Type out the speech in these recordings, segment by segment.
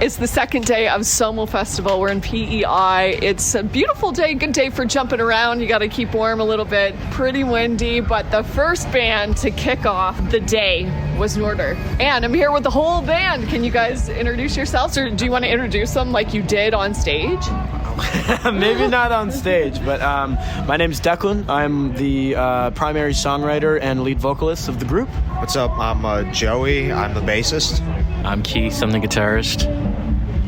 It's the second day of Sommo Festival. We're in PEI. It's a beautiful day, good day for jumping around. You got to keep warm a little bit. Pretty windy, but the first band to kick off the day was NORTER. And I'm here with the whole band. Can you guys introduce yourselves, or do you want to introduce them like you did on stage? Maybe not on stage, but my name's Declan. I'm the primary songwriter and lead vocalist of the group. What's up? I'm Joey. I'm the bassist. I'm Keith. I'm the guitarist.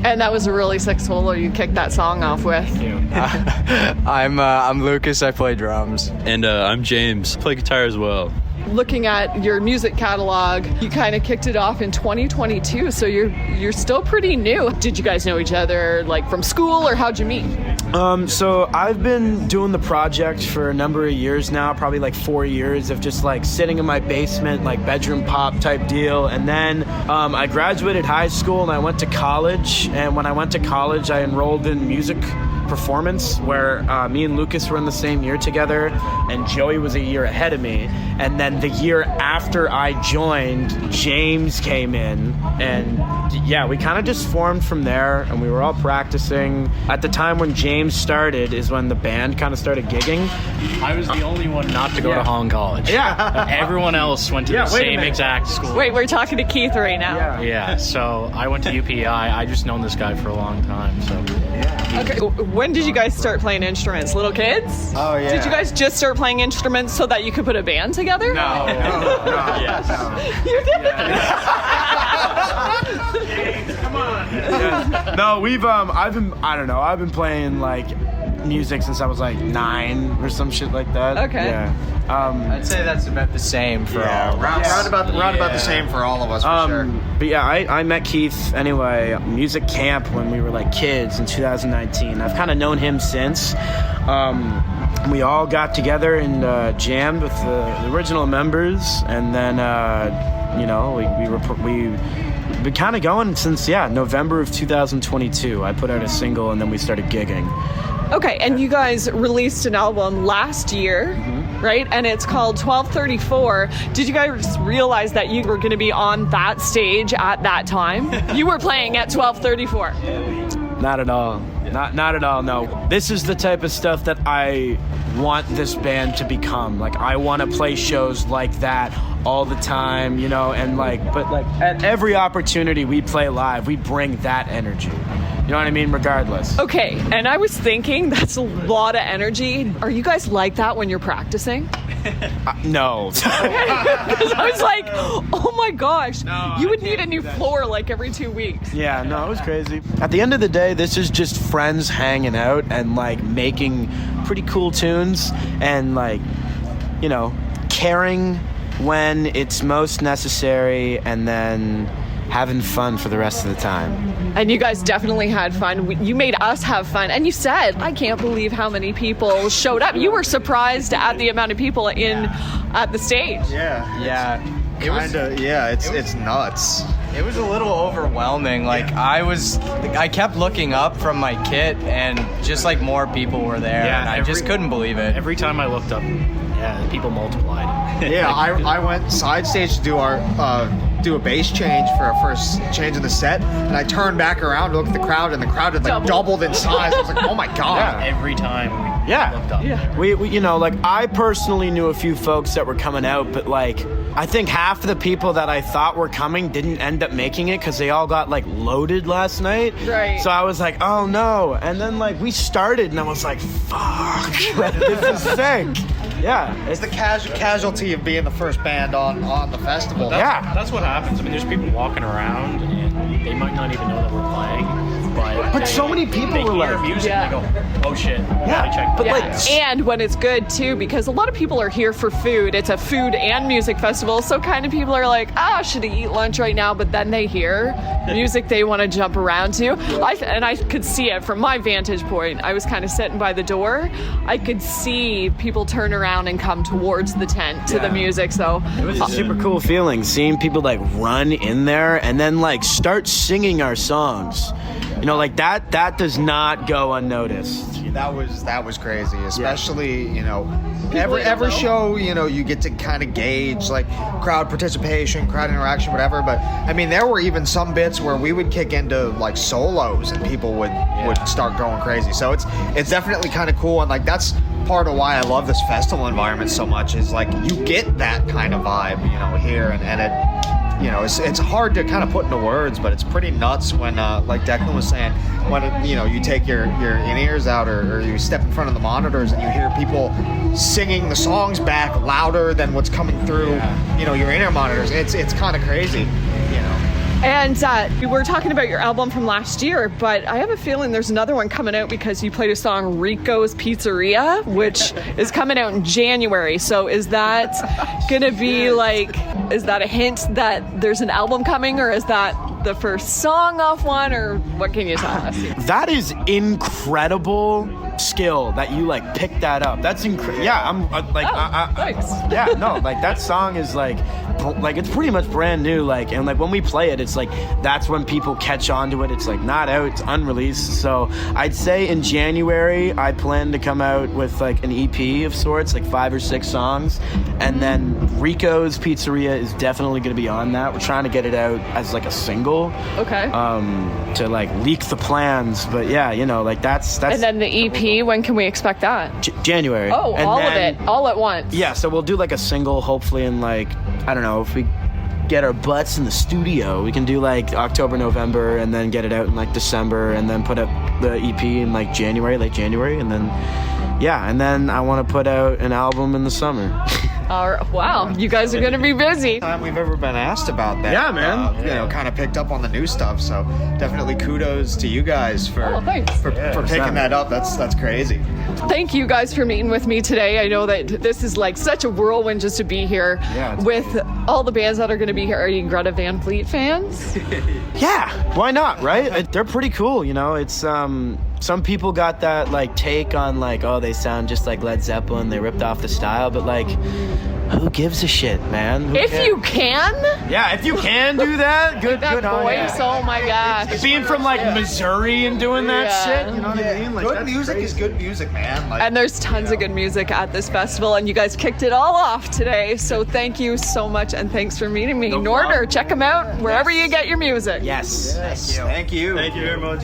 And that was a really sick solo you kicked that song off with. Thank you. I'm Lucas. I play drums. And I'm James. Play guitar as well. Looking at your music catalog, you kind of kicked it off in 2022, so you're still pretty new. Did you guys know each other like from school, or how'd you meet? So I've been doing the project for a number of years now, probably like 4 years of just like sitting in my basement, like bedroom pop type deal. And then I graduated high school and I went to college. And when I went to college, I enrolled in music performance, where me and Lucas were in the same year together, and Joey was a year ahead of me. And then the year after I joined, James came in, and yeah, we kind of just formed from there, and we were all practicing. At the time when James started is when the band kind of started gigging. I was the only one not to go to Holland College. Yeah. Everyone else went to the same exact school. Wait, we're talking to Keith right now. Yeah, so I went to UPEI. I just known this guy for a long time, so. Okay, when did you guys start playing instruments? Little kids? Oh, yeah. Did you guys just start playing instruments so that you could put a band together? No. Yes. You did? Come on. Yeah. No, I've been playing like music since I was like 9 or some shit like that. Okay. Yeah. I'd say that's about the same for all of us. Round about the same for all of us, for sure. But yeah, I met Keith anyway, music camp when we were like kids in 2019. I've kind of known him since. We all got together and jammed with the original members, and then we've been kind of going since November of 2022. I put out a single and then we started gigging. Okay, and you guys released an album last year, right? And it's called 1234. Did you guys realize that you were going to be on that stage at that time? You were playing at 1234. Not at all. Not at all, no. This is the type of stuff that I want this band to become. Like, I want to play shows like that all the time, and but at every opportunity we play live, we bring that energy. You know what I mean? Regardless. Okay, and I was thinking that's a lot of energy. Are you guys like that when you're practicing? No. Because I was like, oh my gosh, you would need a new floor like every 2 weeks. Yeah, no, it was crazy. At the end of the day, this is just friends hanging out and like making pretty cool tunes and caring when it's most necessary, and then having fun for the rest of the time. And you guys definitely had fun. You made us have fun. And you said, I can't believe how many people showed up. You were surprised at the amount of people at the stage. Yeah. It's nuts. It was a little overwhelming. I kept looking up from my kit, and just like more people were there, and I just couldn't believe it. Every time I looked up, people multiplied. Yeah, I went side stage to do a bass change for our first change in the set, and I turned back around to look at the crowd, and the crowd had doubled in size. I was like, oh my god. Every time we looked up. Yeah. We I personally knew a few folks that were coming out, but I think half of the people that I thought were coming didn't end up making it because they all got loaded last night. Right. So I was like, oh no. And then we started, and I was like, fuck, this is sick. Yeah. It's the casualty of being the first band on the festival. That's what happens. I mean, there's people walking around, and they might not even know that we're playing. But so many people they were hear music and they go, oh shit, gotta check but this out. And when it's good too, because a lot of people are here for food. It's a food and music festival, so kind of people are like, should I eat lunch right now? But then they hear music they want to jump around to. And I could see it from my vantage point. I was kind of sitting by the door. I could see people turn around and come towards the tent to the music. So it was a super cool feeling seeing people run in there and then start singing our songs. Like that does not go unnoticed. That was crazy, especially every show you get to kind of gauge like crowd participation, crowd interaction, whatever. But I mean, there were even some bits where we would kick into like solos and people would start going crazy. So it's definitely kind of cool, and like that's part of why I love this festival environment so much is like you get that kind of vibe here, and it it's hard to kind of put into words, but it's pretty nuts when like Declan was saying, when you take your in-ears out or you step in front of the monitors and you hear people singing the songs back louder than what's coming through your in-ear monitors. It's kind of crazy. And we were talking about your album from last year, but I have a feeling there's another one coming out because you played a song, Rico's Pizzeria, which is coming out in January. So is that going to be is that a hint that there's an album coming, or is that the first song off one, or what can you tell us? That is incredible skill that you picked that up. That's incredible. Yeah, I'm thanks. Yeah, no, that song is it's pretty much brand new, and when we play it, it's that's when people catch on to it. It's not out, it's unreleased. So I'd say in January I plan to come out with an EP of sorts, 5 or 6 songs, and then Rico's Pizzeria is definitely going to be on that. We're trying to get it out as a single. Okay. To leak the plans, but yeah, that's. And then the EP, when can we expect that? January. Oh, and all then, of it, all at once. Yeah, so we'll do a single, hopefully in I don't know, if we get our butts in the studio, we can do October, November, and then get it out in December, and then put up the EP in January, late January, and then and then I want to put out an album in the summer. Wow, you guys are going to be busy. Time we've ever been asked about that. Yeah, man. Kind of picked up on the new stuff. So definitely kudos to you guys for picking that up. That's crazy. Thank you guys for meeting with me today. I know that this is such a whirlwind just to be here with all the bands that are going to be here. Are you Greta Van Fleet fans? Yeah, why not, right? They're pretty cool, It's some people got that take on oh, they sound just like Led Zeppelin, they ripped off the style, but who gives a shit, man? If you can? Yeah, if you can do that, good that on voice, you. oh my gosh. Being from Missouri and doing that shit, you know what I mean? Good music is good music, man. And there's tons of good music at this festival, and you guys kicked it all off today, so thank you so much, and thanks for meeting me. NORTER, check them out wherever you get your music. Yes. Thank you. Thank you very much.